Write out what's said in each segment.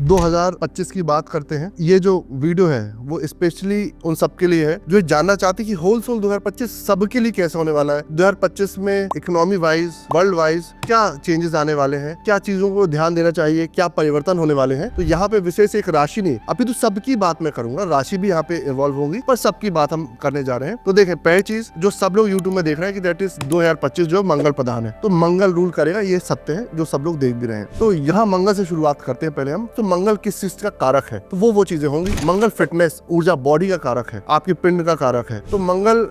2025 की बात करते हैं। ये जो वीडियो है वो स्पेशली उन सबके लिए है जो जानना चाहते कि होलसेल 2025 सबके लिए कैसे होने वाला है। 2025 में इकोनॉमी वाइज, वर्ल्ड वाइज क्या चेंजेस आने वाले हैं, क्या चीजों को ध्यान देना चाहिए, क्या परिवर्तन होने वाले हैं। तो यहाँ पे विशेष एक राशि नहीं, अभी तो सबकी बात मैं करूंगा, राशि भी यहाँ पे इन्वॉल्व होंगी, पर सबकी बात हम करने जा रहे हैं। तो देखें, पहली चीज जो सब लोग यूट्यूब में देख रहे हैं कि दैट इज 2025 जो मंगल प्रधान है, तो मंगल रूल करेगा, ये सत्य है जो सब लोग देख भी रहे हैं। तो यहाँ मंगल से शुरुआत करते हैं पहले हम। तो मंगल किस चीज का कारक है, तो वो चीजें होंगी। मंगल फिटनेस, ऊर्जा, बॉडी का कारक है, आपकी पिंड का कारक है। तो मंगल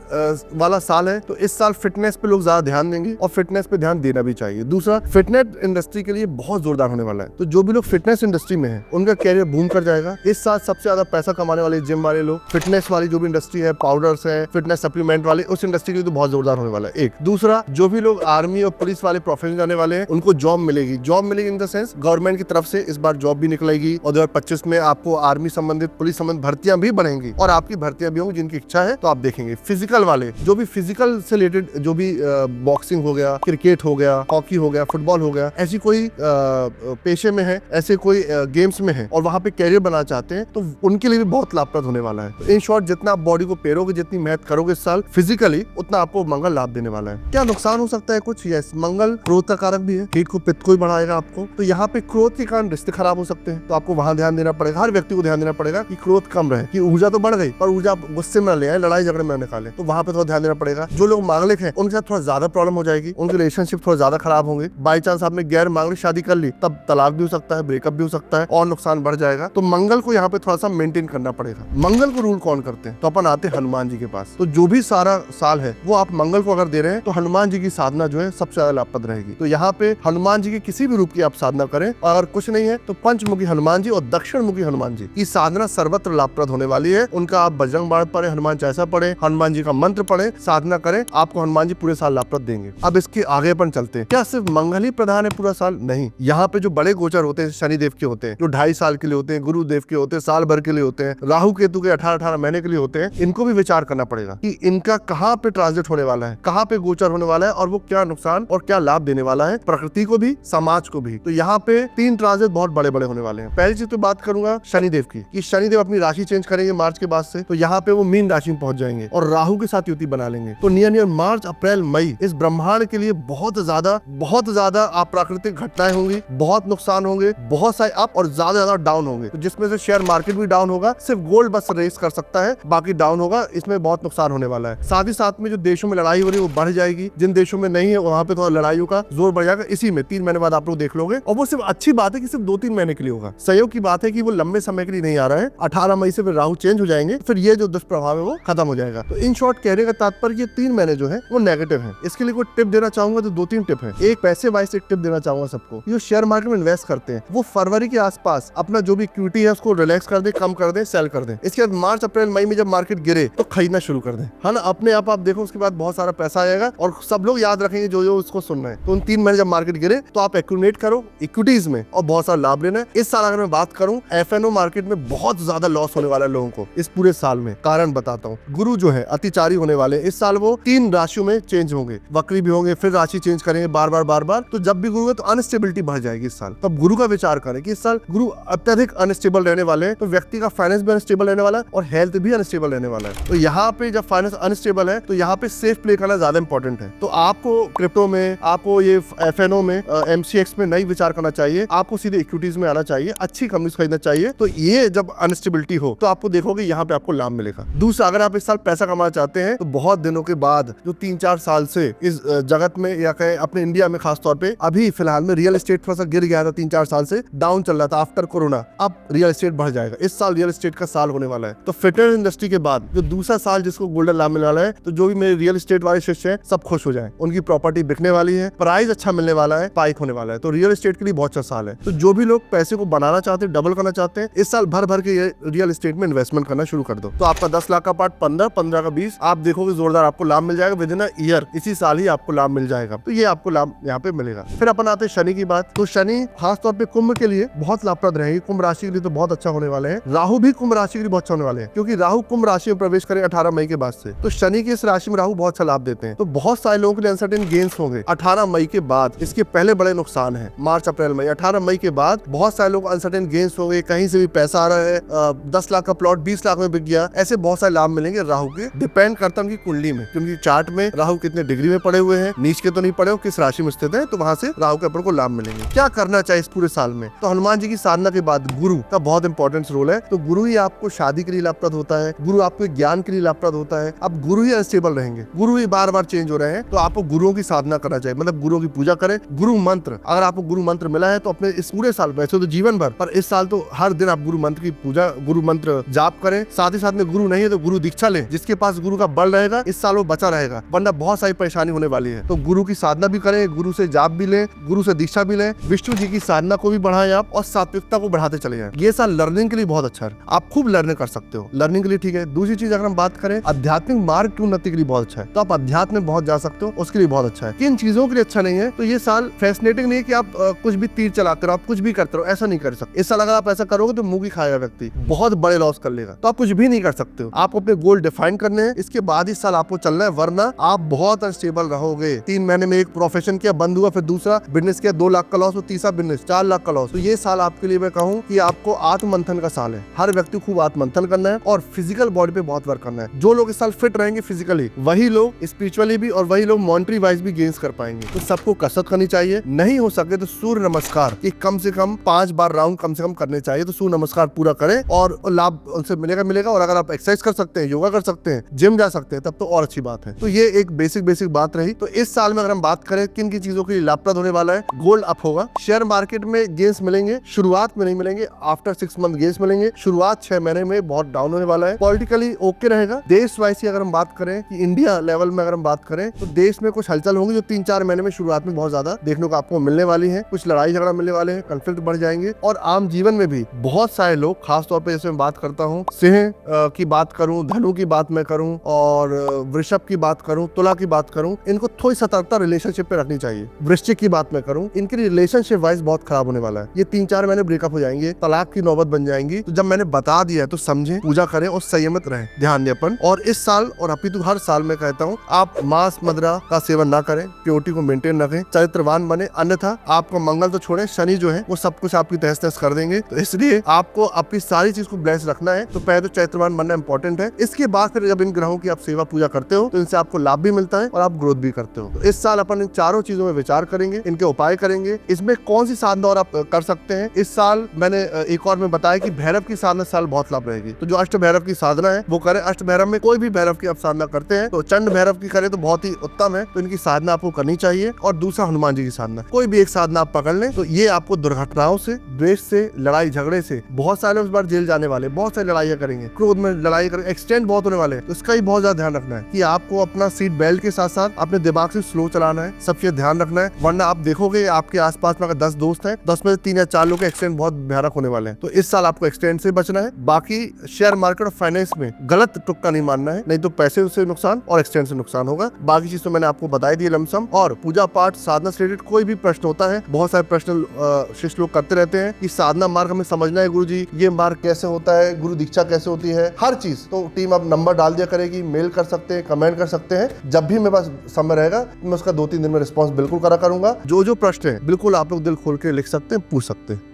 वाला साल है, तो इस साल फिटनेस पे लोग ज्यादा ध्यान देंगे और फिटनेस पे ध्यान देना भी चाहिए। दूसरा, फिटनेस इंडस्ट्री के लिए बहुत जोरदार होने वाला है, तो जो भी लोग फिटनेस इंडस्ट्री में है उनका कैरियर बूम कर जाएगा। इस साल सबसे ज्यादा पैसा कमाने वाले जिम वाले लोग, फिटनेस वाली जो भी इंडस्ट्री है, पाउडर्स है, फिटनेस सप्लीमेंट वाले, उस इंडस्ट्री के लिए तो बहुत जोरदार होने वाला है। एक दूसरा, जो भी लोग आर्मी और पुलिस वाले प्रोफेशन जाने वाले हैं उनको जॉब मिलेगी। जॉब मिलेगी इन द सेंस गवर्नमेंट की तरफ से इस बार जॉब भी निकलेगी और 2025 में आपको आर्मी संबंधित, पुलिस संबंधित भर्तियां भी बढ़ेंगी और आपकी भर्तियां भी होंगी जिनकी इच्छा है, तो आप देखेंगे। फिजिकल वाले, जो भी फिजिकल से रिलेटेड, जो भी बॉक्सिंग हो गया, क्रिकेट हो गया, हॉकी हो गया, फुटबॉल हो गया, ऐसी कोई पेशे में है, ऐसे कोई गेम्स में है और वहां पे कैरियर बनाना चाहते हैं, तो उनके लिए भी बहुत लाभप्रद होने वाला है। इन शॉर्ट, जितना आप बॉडी को पेरोगे, जितनी मेहनत करोगे इस साल फिजिकली, उतना आपको मंगल लाभ देने वाला है। क्या नुकसान हो सकता है कुछ? यस, मंगल क्रोध का कारक भी है, हीट को, पित्त को ही बढ़ाएगा आपको। तो यहाँ पे क्रोध के कारण रिश्ते खराब हो सकते हैं, तो आपको वहां ध्यान देना पड़ेगा। हर व्यक्ति को ध्यान देना पड़ेगा कि क्रोध कम रहे, कि ऊर्जा तो बढ़ गई पर ऊर्जा गुस्से में ले आए, लड़ाई झगड़े में निकाले, तो वहां पे थोड़ा ध्यान देना पड़ेगा। जो लोग मांगलिक हैं उनके साथ थोड़ा ज्यादा प्रॉब्लम हो जाएगी, उनके रिलेशनशिप थोड़ा ज्यादा खराब होंगे। बाई चांस आपने गैर मांगलिक शादी कर ली, तब तलाक भी हो सकता है, ब्रेकअप भी हो सकता है और नुकसान बढ़ जाएगा। तो मंगल को यहाँ पे थोड़ा सा मेंटेन करना पड़ेगा। मंगल को रूल कौन करते हैं? तो अपन आते हैं हनुमान जी के पास। तो जो भी सारा साल है वो आप मंगल को अगर दे रहे हैं तो हनुमान जी की साधना जो है सबसे ज्यादा लाभप्रद रहेगी। तो यहाँ पे हनुमान जी के किसी भी रूप की आप साधना करें, और अगर कुछ नहीं है तो पंचमुखी हनुमान जी और दक्षिण मुखी हनुमान जी की साधना सर्वत्र लाभप्रद होने वाली है। उनका आप बजरंग बाण पढ़े, हनुमान चालीसा पढ़े, हनुमान जी का मंत्र पढ़े, साधना करें, आपको हनुमान जी पूरे साल लाभप्रद देंगे। अब इसके आगे अपन चलते हैं। क्या सिर्फ मंगल ही प्रधान है पूरा साल? नहीं, यहाँ पे जो बड़े गोचर होते हैं शनिदेव के होते हैं, जो 2.5 साल के लिए होते हैं, गुरुदेव के होते हैं साल भर के लिए होते हैं, राहु केतु के 18-18 महीने के लिए होते हैं। इनको भी विचार करना पड़ेगा कि इनका कहाँ पे ट्रांजिट होने वाला है, कहाँ पे गोचर होने वाला है और वो क्या नुकसान और क्या लाभ देने वाला है, प्रकृति को भी, समाज को भी। तो यहाँ पे 3 ट्रांजिट बहुत बड़े बड़े होने वाले हैं। पहली चीज तो बात करूंगा शनिदेव की, कि शनिदेव अपनी राशि चेंज करेंगे मार्च के बाद से, तो यहाँ पे वो मीन राशि में पहुंच जाएंगे और राहु के साथ युति बना लेंगे। तो नियर मार्च, अप्रैल, मई इस ब्रह्मांड के लिए बहुत ज्यादा अप्राकृतिक घटनाएं होंगी, बहुत नुकसान होंगे, बहुत सारे अप और ज्यादा डाउन होंगे। तो जिसमें से शेयर मार्केट भी डाउन होगा, सिर्फ गोल्ड बस रेस कर सकता है, बाकी डाउन होगा, इसमें बहुत नुकसान होने वाला है। साथ ही साथ में जो देशों में लड़ाई हो रही है वो बढ़ जाएगी, जिन देशों में नहीं है वहां पे थोड़ा लड़ाइयों का जोर बढ़ जाएगा। इसी में 3 महीने बाद आप लोग देख लोगे, और वो सिर्फ अच्छी बात है कि सिर्फ 2-3 महीने के लिए होगा। सहयोग की बात है कि वो लंबे समय के लिए नहीं आ रहा है। 18 मई से फिर राहु चेंज हो जाएंगे, फिर ये जो दुष्प्रभाव है वो खत्म हो जाएगा। तो इन शॉर्ट कहने का तात्पर्य ये 3 महीने जो है वो नेगेटिव है। इसके लिए कोई टिप देना चाहूंगा तो 2-3 टिप है। एक, पैसे वाइज एक टिप देना चाहूंगा सबको, जो शेयर मार्केट में इन्वेस्ट करते हैं वो फरवरी के आसपास अपना जो भी इक्विटी है उसको रिलैक्स कर दे, कम कर दे, सेल कर दे। इसके बाद मार्च, अप्रैल, मई में जब मार्केट गिरे तो खरीदना शुरू कर दे, है ना। अपने आप देखो, उसके बाद बहुत सारा पैसा आएगा और सब लोग याद रखेंगे जो उसको सुनना है। तो उन 3 महीने जब मार्केट गिरे तो आप एक्यूमुलेट करो इक्विटीज में और बहुत सारा लाभ लेना है। इस साल अगर मैं बात करूं, एफएनओ मार्केट में बहुत ज्यादा लॉस होने वाला है लोगों को इस पूरे साल में। कारण बताता हूँ, गुरु जो है अतिचारी होने वाले इस साल, वो 3 राशियों में चेंज होंगे, वक्री भी होंगे, फिर राशि चेंज करेंगे बार बार। तो जब भी गुरु है तो अनस्टेबिलिटी बढ़ जाएगी इस साल। तब गुरु का विचार करें कि इस साल गुरु अत्यधिक अनस्टेबल रहने वाले हैं, तो व्यक्ति का फाइनेंस भी अनस्टेबल रहने वाला है और हेल्थ भी अनस्टेबल रहने वाला है। तो यहाँ पे जब फाइनेंस अनस्टेबल है तो यहाँ पे सेफ प्ले करना ज्यादा इंपॉर्टेंट है। तो आपको क्रिप्टो में, आपको ये एफएनओ में, एमसीएक्स में नहीं विचार करना चाहिए, आपको सीधे इक्विटीज में आना चाहिए, अच्छी कंपनीज खरीदना चाहिए। तो ये जब अनस्टेबिलिटी हो तो आपको देखोगे यहाँ पे आपको लाभ मिलेगा। दूसरा, अगर आप इस साल पैसा कमाना चाहते हैं तो बहुत दिनों के बाद, जो 3-4 साल से इस जगत में या कहें अपने इंडिया में खासतौर पे, अभी फिलहाल में रियल एस्टेट थोड़ा सा गिर गया था, 3-4 साल से डाउन चल रहा था आफ्टर कोरोना। अब रियल एस्टेट बढ़ जाएगा। इस साल रियल एस्टेट का साल होने वाला है। तो फिटनेस इंडस्ट्री के बाद जो दूसरा साल जिसको गोल्डन लाभ मिलने वाला है, तो जो भी मेरे रियल एस्टेट वाले शिष्य हैं सब खुश हो जाएं, उनकी प्रॉपर्टी बिकने वाली है, प्राइस अच्छा मिलने वाला है, स्पाइक होने वाला है। तो रियल एस्टेट के लिए बहुत अच्छा साल है। तो जो भी लोग पैसे को बनाना चाहते हैं, डबल करना चाहते हैं, इस साल भर के रियल एस्टेट में इन्वेस्टमेंट करना शुरू कर दो। तो आपका 10 लाख का पार्ट 15 का 20, आप देखोगे जोरदार आपको लाभ मिल जाएगा। विद इन अ ईयर, इसी साल ही आपको लाभ मिल जाएगा। तो ये आपको लाभ यहाँ पे मिलेगा। फिर अपन आते हैं शनि की बात। तो शनि खासतौर पे कुंभ के लिए बहुत लाभप्रद रहेगी। कुंभ राशि के लिए तो बहुत अच्छा होने वाले हैं। राहु भी कुंभ राशि के लिए बहुत अच्छा होने वाले हैं, क्योंकि राहु कुंभ राशि में प्रवेश करें 18 मई के बाद से। तो शनि की इस राशि में राहु बहुत अच्छा लाभ देते हैं। तो बहुत सारे लोगों के लिए अनसर्टेन गेन्स होंगे 18 मई के बाद। इसके पहले बड़े नुकसान है मार्च, अप्रैल, मई। 18 मई के बाद बहुत सारे लोग लोग अनसर्टेन गेन्स हो गए, कहीं से भी पैसा आ रहा है, 10 लाख का प्लॉट 20 लाख में बिक गया, ऐसे बहुत सारे लाभ मिलेंगे राहु के। डिपेंड करता है उनकी कुंडली में, क्योंकि चार्ट में राहु कितने डिग्री में पड़े हुए हैं, नीच के तो नहीं पड़े हो, किस राशि में स्थित है, तो वहां से राहु के अपन को लाभ मिलेंगे। क्या करना चाहिए इस पूरे साल में? तो हनुमान जी की साधना के बाद गुरु का बहुत इंपॉर्टेंट रोल है। तो गुरु ही आपको शादी के लिए लाभप्रद होता है, गुरु आपको ज्ञान के लिए लाभप्रद होता है। अब गुरु ही अनस्टेबल रहेंगे, गुरु ही बार बार चेंज हो रहे हैं, तो आपको गुरुओं की साधना करना चाहिए, मतलब गुरुओं की पूजा करें। गुरु मंत्र, अगर आपको गुरु मंत्र मिला है तो अपने इस पूरे साल, वैसे तो जीवन भर, पर इस साल तो हर दिन आप गुरु मंत्र की पूजा, गुरु मंत्र जाप करें। साथ ही साथ में गुरु नहीं है तो गुरु दीक्षा लें, जिसके पास गुरु का बल रहेगा इस साल वो बचा रहेगा, वरना बहुत सारी परेशानी होने वाली है। तो गुरु की साधना भी करें, गुरु से जाप भी लें, गुरु से दीक्षा भी लें, विष्णु जी की साधना को भी बढ़ाएं आप, और सात्विकता को बढ़ाते चले जाएं। ये साल लर्निंग के लिए बहुत अच्छा है, आप खूब लर्निंग कर सकते हो, लर्निंग के लिए ठीक है। दूसरी चीज अगर हम बात करें, आध्यात्मिक मार्ग की उन्नति के लिए बहुत अच्छा है, तो आप अध्यात्म में बहुत जा सकते हो, उसके लिए बहुत अच्छा है। किन चीजों के लिए अच्छा नहीं है? तो ये साल फैसिनेटिंग नहीं है कि आप कुछ भी तीर चलाते रहो, आप कुछ भी करते रहो, ऐसा नहीं कर सकते। इस साल अगर आप ऐसा करोगे तो मुंह की खाएगा व्यक्ति, बहुत बड़े लॉस कर लेगा, तो आप कुछ भी नहीं कर सकते हो। आपको अपने गोल डिफाइन करने हैं, इसके बाद इस साल आपको चलना है, वरना आप बहुत अनस्टेबल रहोगे। 3 महीने में एक प्रोफेशन किया बंद हुआ, फिर दूसरा बिजनेस किया 2 लाख का लॉस, और तीसरा बिजनेस 4 लाख का लॉस। तो ये साल आपके लिए मैं कहूँ कि आपको आत्ममंथन का साल है, हर व्यक्ति खूब आत्ममंथन करना है और फिजिकल बॉडी पे बहुत वर्क करना है। जो लोग इस साल फिट रहेंगे फिजिकली, वही लोग स्पिरिचुअली भी और वही लोग मॉनिटरी वाइज भी गेन्स कर पाएंगे। तो सबको कसरत करनी चाहिए, नहीं हो सके तो सूर्य नमस्कार की कम से कम 5 बार राउंड कम से कम करने चाहिए। तो सूर्य नमस्कार पूरा करें और लाभ उनसे मिलेगा। और अगर आप एक्सरसाइज कर सकते हैं, योगा कर सकते हैं, जिम जा सकते हैं, तब तो और अच्छी बात है। तो ये एक बेसिक बात रही। तो इस साल में अगर हम बात करें किन की चीजों के लिए लाभप्रद होने वाला है, गोल्ड अप होगा, शेयर मार्केट में गेन्स मिलेंगे, शुरुआत में नहीं मिलेंगे, आफ्टर 6 मंथ गेन्स मिलेंगे, शुरुआत 6 महीने में बहुत डाउन होने वाला है। पॉलिटिकली ओके रहेगा। देश वाइज की अगर हम बात करें कि इंडिया लेवल में अगर हम बात करें, तो देश में कुछ हलचल होंगी जो 3-4 महीने में शुरुआत में बहुत ज्यादा देखने को आपको मिलने वाली है। कुछ लड़ाई झगड़ा मिलने वाले हैं, कॉन्फ्लिक्ट बढ़ जाएंगे। और आम जीवन में भी बहुत सारे लोग, खासतौर पर जैसे मैं बात करता हूँ, सिंह की बात करूं, धनु की बात मैं करूं, और वृषभ की बात करूं, तुला की बात करूं, इनको थोड़ी सतर्कता रिलेशनशिप पे रखनी चाहिए। वृश्चिक की बात मैं करूं, इनकी रिलेशनशिप वाइज बहुत खराब होने वाला है। ये 3-4 महीने ब्रेकअप हो जाएंगे, तलाक की नौबत बन जाएंगी। तो जब मैंने बता दिया है तो समझें, पूजा करें और संयमित रहें, ध्यान दें अपन। और इस साल और अपितु हर साल में कहता हूँ, आप मांस मदिरा का सेवन ना करें, प्योरिटी को मेंटेन रखें, चरित्रवान बने, अन्यथा आपको मंगल तो छोड़े, शनि जो है वो सब कुछ आपकी तहस नहस कर देंगे। तो इसलिए आपको अपनी सारी चीज को ब्लेस रखना है। तो पहले तो चरित्रवान बनना इंपॉर्टेंट है। इसके बाद फिर जब इन ग्रहों की आप सेवा पूजा करते हो तो इनसे आपको लाभ भी मिलता है और आप ग्रोथ भी करते हो। तो इस साल अपन इन चारों चीजों में विचार करेंगे, इनके उपाय करेंगे। इसमें कौन सी साधना और आप कर सकते हैं इस साल, मैंने एक और में बताया कि भैरव की साधना साल बहुत लाभ रहेगी। तो जो अष्ट भैरव की साधना है वो करें। अष्ट भैरव में कोई भी भैरव की आप साधना करते हैं तो चंड भैरव की करें तो बहुत ही उत्तम है। तो इनकी साधना आपको करनी चाहिए। और दूसरा हनुमान जी की साधना, कोई भी एक साधना आप पकड़ लें तो ये आपको दुर्घटनाओं से, द्वेष से, लड़ाई झगड़े से, बहुत सारे उस बार जेल जाने वाले, बहुत सारी लड़ाइयां करेंगे, क्रोध में लड़ाई करेंगे, एक्सीडेंट बहुत होने वाले हैं। तो इसका ही बहुत ज्यादा ध्यान रखना है कि आपको अपना सीट बेल्ट के साथ साथ अपने दिमाग से स्लो चलाना है, सब चीज ध्यान रखना है। वरना आप देखोगे आपके आसपास में अगर 10 दोस्त हैं, 10 में से 3 या 4 लोग के एक्सीडेंट बहुत भयानक होने वाले हैं। तो इस साल आपको एक्सीडेंट से बचना है। बाकी शेयर मार्केट और फाइनेंस में गलत तुक्का नहीं मानना है, नहीं तो पैसे से नुकसान और एक्सीडेंट से नुकसान होगा। बाकी चीज तो मैंने आपको बताई दी लमसम। और पूजा पाठ साधना से रिलेटेड कोई भी प्रश्न होता है, बहुत सारे प्रश्न शिष्य लोग करते रहते हैं कि साधना मार्ग हमें समझना है गुरुजी, ये मार्ग कैसे होता है, गुरु दीक्षा कैसे होती है, हर चीज। तो टीम अब नंबर डाल दिया करेगी, मेल कर सकते हैं, कमेंट कर सकते हैं। जब भी मेरे पास समय रहेगा मैं उसका 2-3 दिन में रिस्पॉन्स बिल्कुल करा करूंगा। जो प्रश्न है बिल्कुल आप लोग दिल खोल के लिख सकते हैं, पूछ सकते हैं।